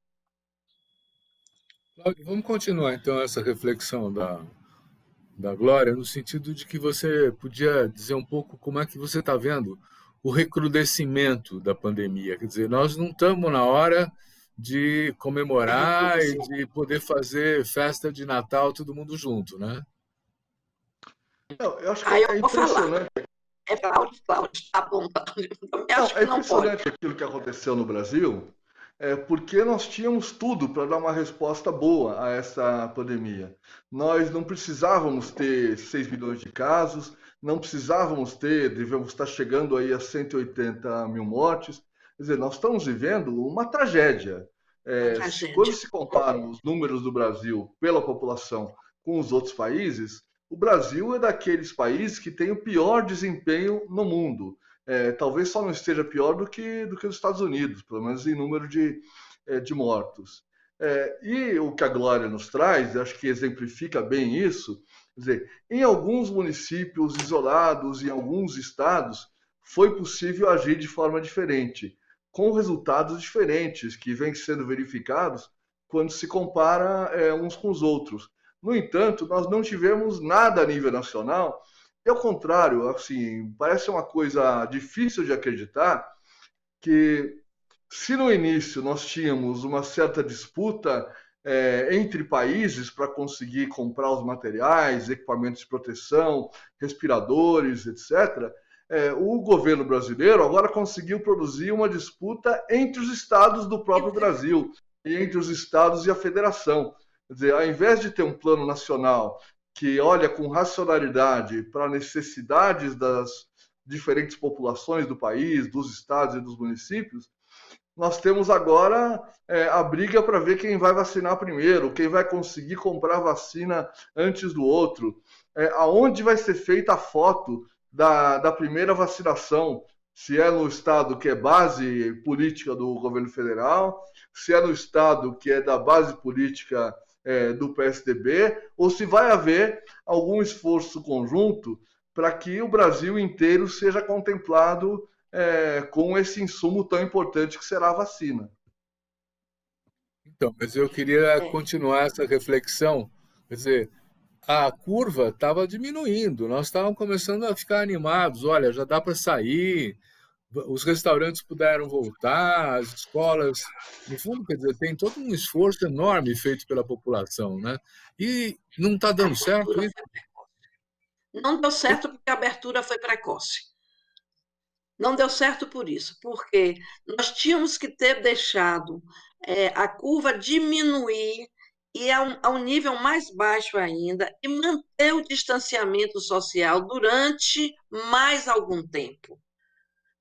Cláudio, vamos continuar então essa reflexão da Glória, no sentido de que você podia dizer um pouco como é que você está vendo o recrudescimento da pandemia. Quer dizer, nós não estamos na hora de comemorar e de poder fazer festa de Natal todo mundo junto, né? Não, eu acho que Aí eu é vou falar. impressionante. É Cláudio, tá bom, Cláudio. Eu Não, acho é que não pode. impressionante aquilo que aconteceu no Brasil, porque nós tínhamos tudo para dar uma resposta boa a essa pandemia. Nós não precisávamos ter 6 milhões de casos, não precisávamos ter, devemos estar chegando aí a 180 mil mortes. Quer dizer, nós estamos vivendo uma tragédia. Quando Tragédia. se comparam os números do Brasil pela população com os outros países, o Brasil é daqueles países que tem o pior desempenho no mundo. Talvez só não esteja pior do que os Estados Unidos, pelo menos em número de mortos. E o que a Glória nos traz, acho que exemplifica bem isso, quer dizer, em alguns municípios isolados, em alguns estados, foi possível agir de forma diferente, com resultados diferentes, que vêm sendo verificados quando se compara uns com os outros. No entanto, nós não tivemos nada a nível nacional. E ao contrário, assim, parece uma coisa difícil de acreditar que, se no início nós tínhamos uma certa disputa entre países para conseguir comprar os materiais, equipamentos de proteção, respiradores, etc., o governo brasileiro agora conseguiu produzir uma disputa entre os estados do próprio Brasil e entre os estados e a federação. Quer dizer, ao invés de ter um plano nacional que olha com racionalidade para necessidades das diferentes populações do país, dos estados e dos municípios, nós temos agora a briga para ver quem vai vacinar primeiro, quem vai conseguir comprar vacina antes do outro, aonde vai ser feita a foto da primeira vacinação, se é no estado que é base política do governo federal, se é no estado que é da base política do PSDB, ou se vai haver algum esforço conjunto para que o Brasil inteiro seja contemplado com esse insumo tão importante que será a vacina. Então, mas eu queria continuar essa reflexão. Quer dizer, a curva estava diminuindo, nós estávamos começando a ficar animados. Olha, já dá para sair, os restaurantes puderam voltar, as escolas. No fundo, quer dizer, tem todo um esforço enorme feito pela população, né? E não está dando certo isso? Não deu certo porque a abertura foi precoce. Não deu certo por isso, porque nós tínhamos que ter deixado a curva diminuir e a um nível mais baixo ainda e manter o distanciamento social durante mais algum tempo,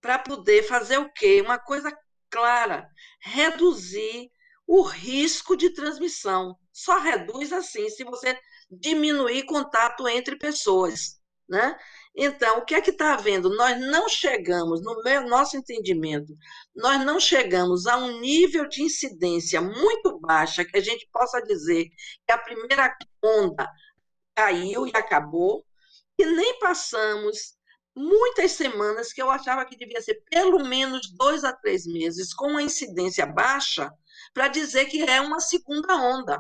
para poder fazer o quê? Uma coisa clara, reduzir o risco de transmissão. Só reduz assim, se você diminuir contato entre pessoas, né? Então, o que é que está havendo? Nós não chegamos, no nosso entendimento, nós não chegamos a um nível de incidência muito baixa que a gente possa dizer que a primeira onda caiu e acabou, e nem passamos muitas semanas, que eu achava que devia ser pelo menos 2 a 3 meses, com uma incidência baixa, para dizer que é uma segunda onda.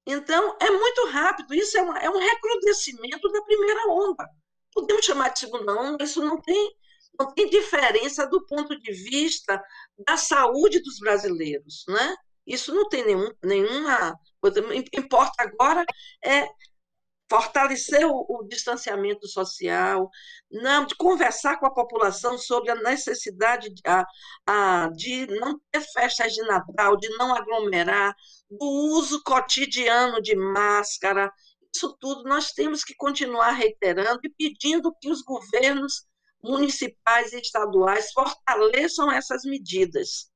Então, é muito rápido, isso é um recrudescimento da primeira onda. Podemos chamar de segunda onda, isso não tem diferença do ponto de vista da saúde dos brasileiros, né? Isso não tem nenhuma coisa. O que importa agora é fortalecer o distanciamento social, não, de conversar com a população sobre a necessidade de não ter festas de Natal, de não aglomerar, do uso cotidiano de máscara. Isso tudo nós temos que continuar reiterando e pedindo que os governos municipais e estaduais fortaleçam essas medidas.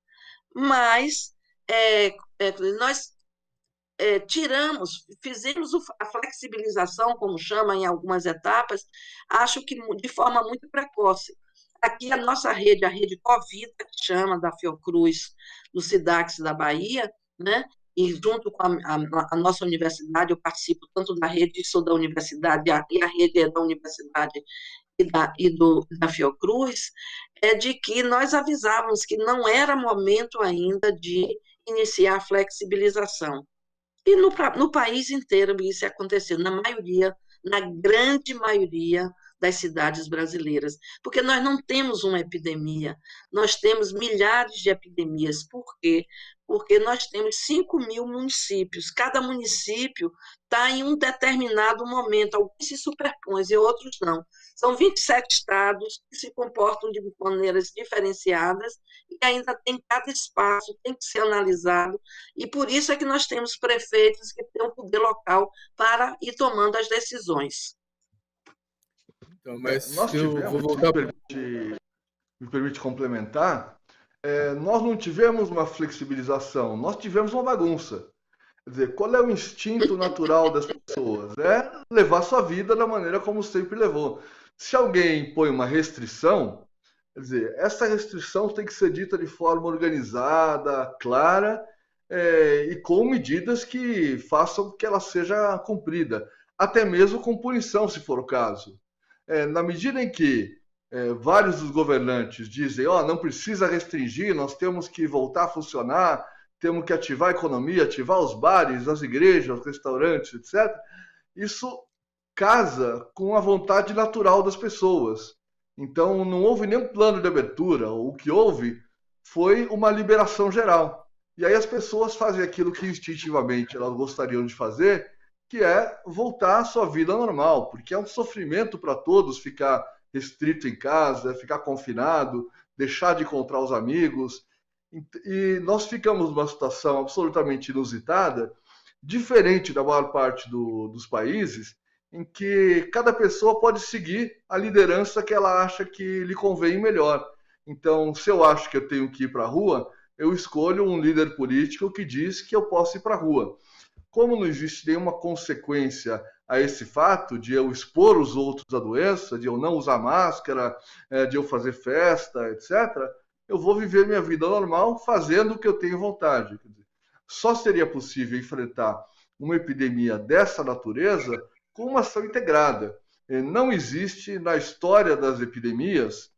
Mas nós fizemos a flexibilização, como chama, em algumas etapas, acho que de forma muito precoce. Aqui a nossa rede, a rede Covid, que chama, da Fiocruz, do SIDAX da Bahia, né? E junto com a nossa universidade, eu participo tanto da rede, sou da universidade, e a rede é da universidade da Fiocruz, de que nós avisávamos que não era momento ainda de iniciar a flexibilização. E no país inteiro isso aconteceu, na grande maioria das cidades brasileiras, porque nós não temos uma epidemia, nós temos milhares de epidemias. Por quê? Porque nós temos 5.000 municípios, cada município está em um determinado momento, alguns se superpõem e outros não. São 27 estados que se comportam de maneiras diferenciadas e ainda tem cada espaço, tem que ser analisado, e por isso é que nós temos prefeitos que têm o poder local para ir tomando as decisões. Então, mas nós tivemos, vou voltar... me permite complementar, nós não tivemos uma flexibilização, nós tivemos uma bagunça. Quer dizer, qual é o instinto natural das pessoas? É levar sua vida da maneira como sempre levou. Se alguém põe uma restrição, quer dizer, essa restrição tem que ser dita de forma organizada, clara, e com medidas que façam que ela seja cumprida, até mesmo com punição, se for o caso. Na medida em que vários dos governantes dizem, não precisa restringir, nós temos que voltar a funcionar, temos que ativar a economia, ativar os bares, as igrejas, os restaurantes, etc. Isso casa com a vontade natural das pessoas. Então, não houve nenhum plano de abertura. O que houve foi uma liberação geral. E aí as pessoas fazem aquilo que instintivamente elas gostariam de fazer, que é voltar à sua vida normal, porque é um sofrimento para todos ficar restrito em casa, ficar confinado, deixar de encontrar os amigos. E nós ficamos numa situação absolutamente inusitada, diferente da maior parte dos países, em que cada pessoa pode seguir a liderança que ela acha que lhe convém melhor. Então, se eu acho que eu tenho que ir para a rua, eu escolho um líder político que diz que eu posso ir para a rua. Como não existe nenhuma consequência a esse fato de eu expor os outros à doença, de eu não usar máscara, de eu fazer festa, etc., eu vou viver minha vida normal fazendo o que eu tenho vontade. Só seria possível enfrentar uma epidemia dessa natureza com uma ação integrada. Não existe na história das epidemias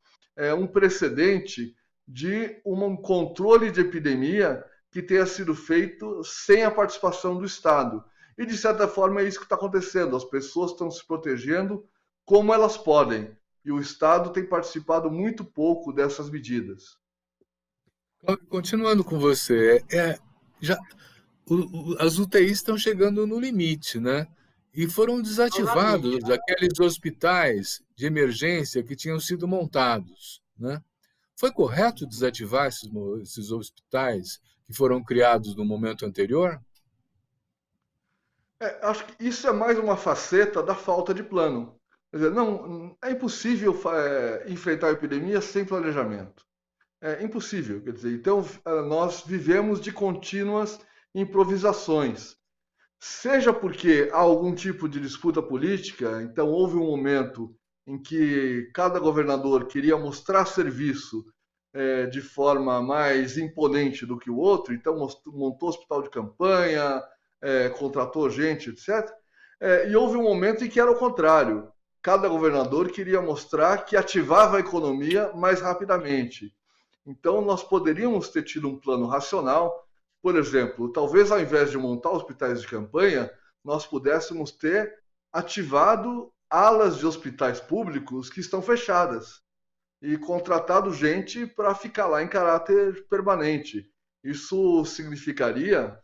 um precedente de um controle de epidemia que tenha sido feito sem a participação do Estado. E, de certa forma, é isso que está acontecendo. As pessoas estão se protegendo como elas podem. E o Estado tem participado muito pouco dessas medidas. Continuando com você, já, as UTIs estão chegando no limite, né? E foram Novamente. desativados aqueles hospitais de emergência que tinham sido montados, né? Foi correto desativar esses hospitais que foram criados no momento anterior? Acho que isso é mais uma faceta da falta de plano. Quer dizer, não, é impossível enfrentar a epidemia sem planejamento. É impossível. Quer dizer, então, nós vivemos de contínuas improvisações. Seja porque há algum tipo de disputa política, então houve um momento em que cada governador queria mostrar serviço de forma mais imponente do que o outro, então montou hospital de campanha, contratou gente, etc. E houve um momento em que era o contrário. Cada governador queria mostrar que ativava a economia mais rapidamente. Então, nós poderíamos ter tido um plano racional. Por exemplo, talvez ao invés de montar hospitais de campanha, nós pudéssemos ter ativado alas de hospitais públicos que estão fechadas e contratado gente para ficar lá em caráter permanente. Isso significaria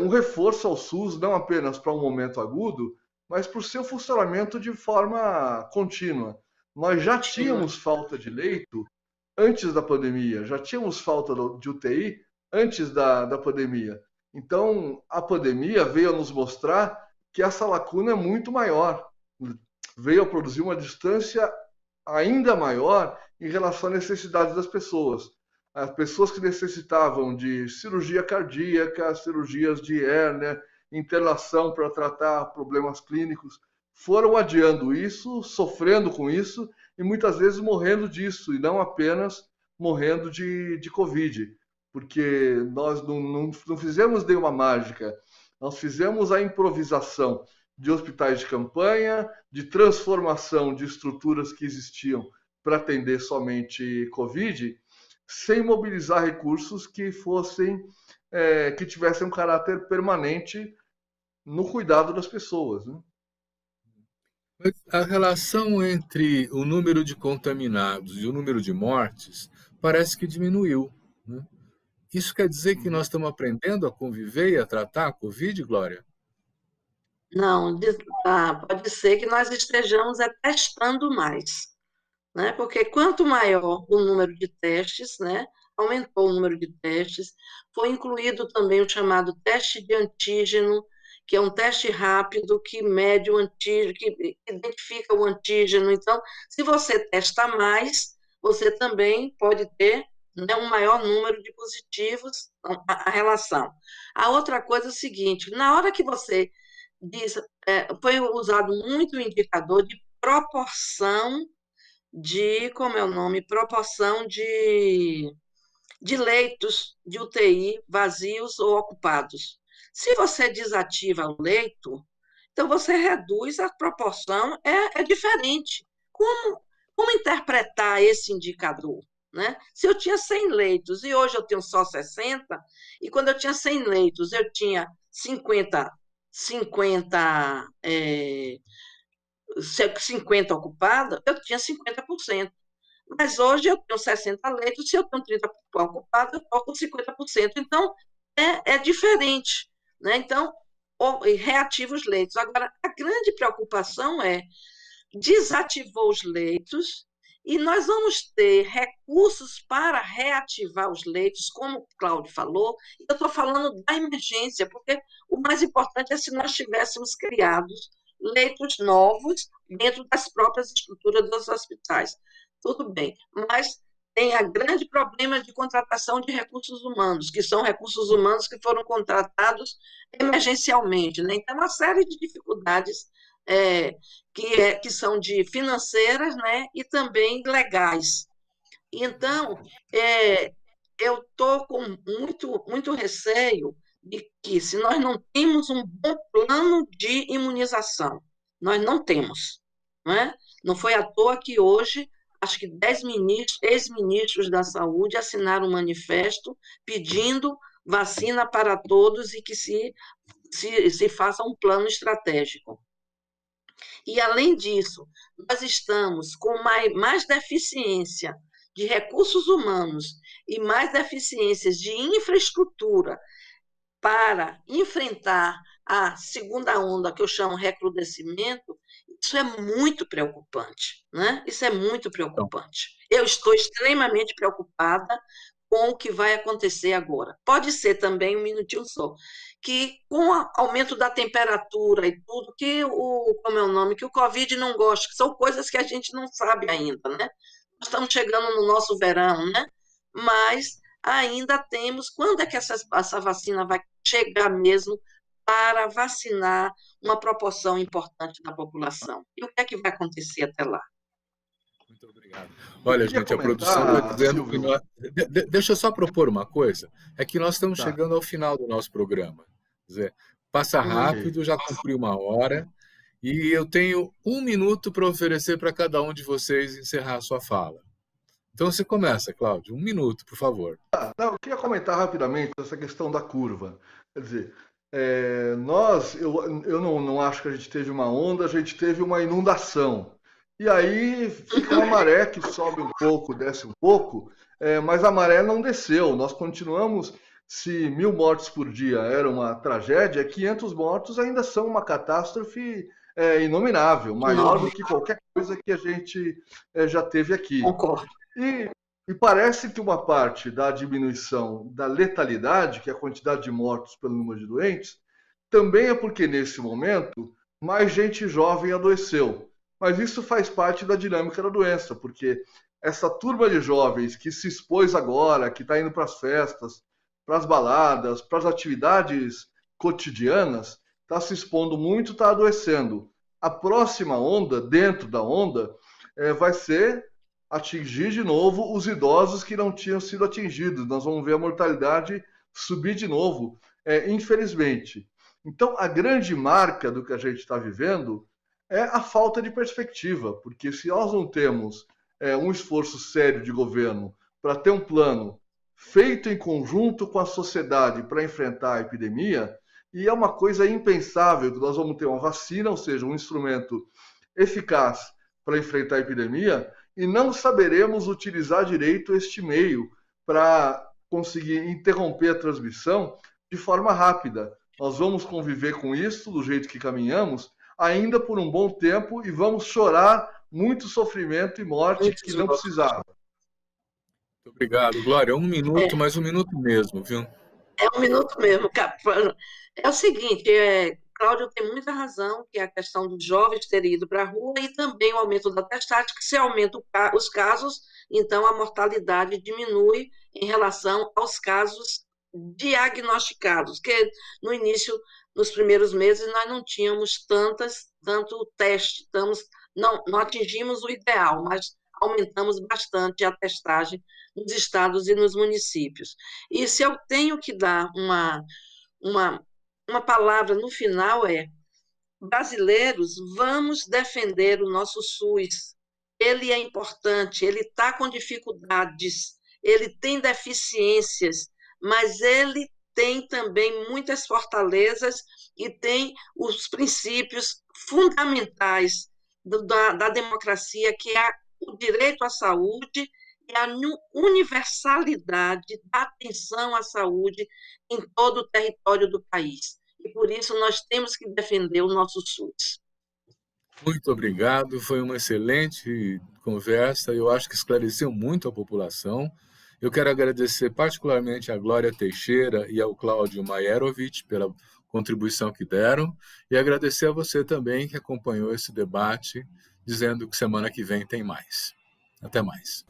um reforço ao SUS, não apenas para um momento agudo, mas para o seu funcionamento de forma contínua. Nós já tínhamos falta de leito antes da pandemia, já tínhamos falta de UTI antes da pandemia. Então, a pandemia veio a nos mostrar que essa lacuna é muito maior, veio a produzir uma distância ainda maior em relação à necessidade das pessoas. As pessoas que necessitavam de cirurgia cardíaca, cirurgias de hérnia, internação para tratar problemas clínicos, foram adiando isso, sofrendo com isso e muitas vezes morrendo disso, e não apenas morrendo de Covid, porque nós não fizemos nenhuma mágica, nós fizemos a improvisação de hospitais de campanha, de transformação de estruturas que existiam para atender somente Covid, sem mobilizar recursos que fossem, que tivessem um caráter permanente no cuidado das pessoas, né? A relação entre o número de contaminados e o número de mortes parece que diminuiu, né? Isso quer dizer que nós estamos aprendendo a conviver e a tratar a Covid, Glória? Não, pode ser que nós estejamos testando mais, né? Porque quanto maior o número de testes, né? Aumentou o número de testes, foi incluído também o chamado teste de antígeno, que é um teste rápido que mede o antígeno, que identifica o antígeno. Então, se você testa mais, você também pode ter, né, um maior número de positivos, a relação. A outra coisa é o seguinte, na hora que você diz, foi usado muito o indicador de proporção de, como é o nome, proporção de leitos de UTI vazios ou ocupados. Se você desativa o leito, então você reduz a proporção, é diferente. Como interpretar esse indicador? né? Se eu tinha 100 leitos e hoje eu tenho só 60, e quando eu tinha 100 leitos eu tinha 50 ocupados, eu tinha 50%. Mas hoje eu tenho 60 leitos, se eu tenho 30 ocupados, eu estou com 50%. Então, é diferente, né? Então, reativa os leitos. Agora, a grande preocupação é desativou os leitos e nós vamos ter recursos para reativar os leitos, como o Cláudio falou. Eu estou falando da emergência, porque o mais importante é se nós tivéssemos criados leitos novos dentro das próprias estruturas dos hospitais. Tudo bem, mas tem a grande problema de contratação de recursos humanos, que são recursos humanos que foram contratados emergencialmente, né? Então, uma série de dificuldades é, que são de financeiras, né, e também legais. Então, eu estou com muito receio de que, se nós não temos um bom plano de imunização, nós não temos. Não é? Não foi à toa que hoje, acho que 10 ex-ministros da saúde assinaram um manifesto pedindo vacina para todos e que se faça um plano estratégico. E, além disso, nós estamos com mais deficiência de recursos humanos e mais deficiências de infraestrutura para enfrentar a segunda onda, que eu chamo recrudescimento. Isso é muito preocupante, né? Isso é muito preocupante. Eu estou extremamente preocupada com o que vai acontecer agora. Pode ser também, um minutinho só, que com o aumento da temperatura e tudo, como é o nome, que o Covid não gosta, que são coisas que a gente não sabe ainda, né? Nós estamos chegando no nosso verão, né? Mas ainda temos, quando é que essa vacina vai chegar mesmo para vacinar uma proporção importante da população? E o que é que vai acontecer até lá? Muito obrigado. Olha, gente, a produção está dizendo que nós... Deixa eu só propor uma coisa. É que nós estamos chegando ao final do nosso programa. Quer dizer, passa rápido, já cumpri 1 hora, e eu tenho 1 minuto para oferecer para cada um de vocês encerrar a sua fala. Então você começa, Cláudio. 1 minuto, por favor. Eu queria comentar rapidamente essa questão da curva. Quer dizer, eu não acho que a gente teve uma onda, a gente teve uma inundação. E aí fica uma maré que sobe um pouco, desce um pouco, mas a maré não desceu. Nós continuamos, se 1.000 mortes por dia era uma tragédia, 500 mortos ainda são uma catástrofe inominável, maior do que qualquer coisa que a gente já teve aqui. Concordo. E parece que uma parte da diminuição da letalidade, que é a quantidade de mortos pelo número de doentes, também é porque, nesse momento, mais gente jovem adoeceu. Mas isso faz parte da dinâmica da doença, porque essa turma de jovens que se expôs agora, que está indo para as festas, para as baladas, para as atividades cotidianas, está se expondo muito, está adoecendo. A próxima onda, dentro da onda, vai ser atingir de novo os idosos que não tinham sido atingidos. Nós vamos ver a mortalidade subir de novo, infelizmente. Então, a grande marca do que a gente está vivendo é a falta de perspectiva, porque se nós não temos um esforço sério de governo para ter um plano feito em conjunto com a sociedade para enfrentar a epidemia, e é uma coisa impensável que nós vamos ter uma vacina, ou seja, um instrumento eficaz para enfrentar a epidemia, e não saberemos utilizar direito este meio para conseguir interromper a transmissão de forma rápida. Nós vamos conviver com isso do jeito que caminhamos ainda por um bom tempo e vamos chorar muito sofrimento e morte que não precisava. Muito obrigado, Glória. 1 minuto, mas 1 minuto mesmo, viu? É 1 minuto mesmo. É o seguinte, Cláudio tem muita razão, que é a questão dos jovens terem ido para a rua e também o aumento da testagem, que se aumenta os casos, então a mortalidade diminui em relação aos casos diagnosticados, que no início, nos primeiros meses, nós não tínhamos tanto teste, não atingimos o ideal, mas aumentamos bastante a testagem nos estados e nos municípios. E se eu tenho que dar uma palavra no final brasileiros, vamos defender o nosso SUS. ele é importante, ele está com dificuldades, ele tem deficiências, mas ele tem também muitas fortalezas e tem os princípios fundamentais da democracia, que é o direito à saúde e a universalidade da atenção à saúde em todo o território do país. E por isso nós temos que defender o nosso SUS. Muito obrigado, foi uma excelente conversa, eu acho que esclareceu muito a população. Eu quero agradecer particularmente a Glória Teixeira e ao Cláudio Maierovitch pela contribuição que deram, e agradecer a você também que acompanhou esse debate, dizendo que semana que vem tem mais. Até mais.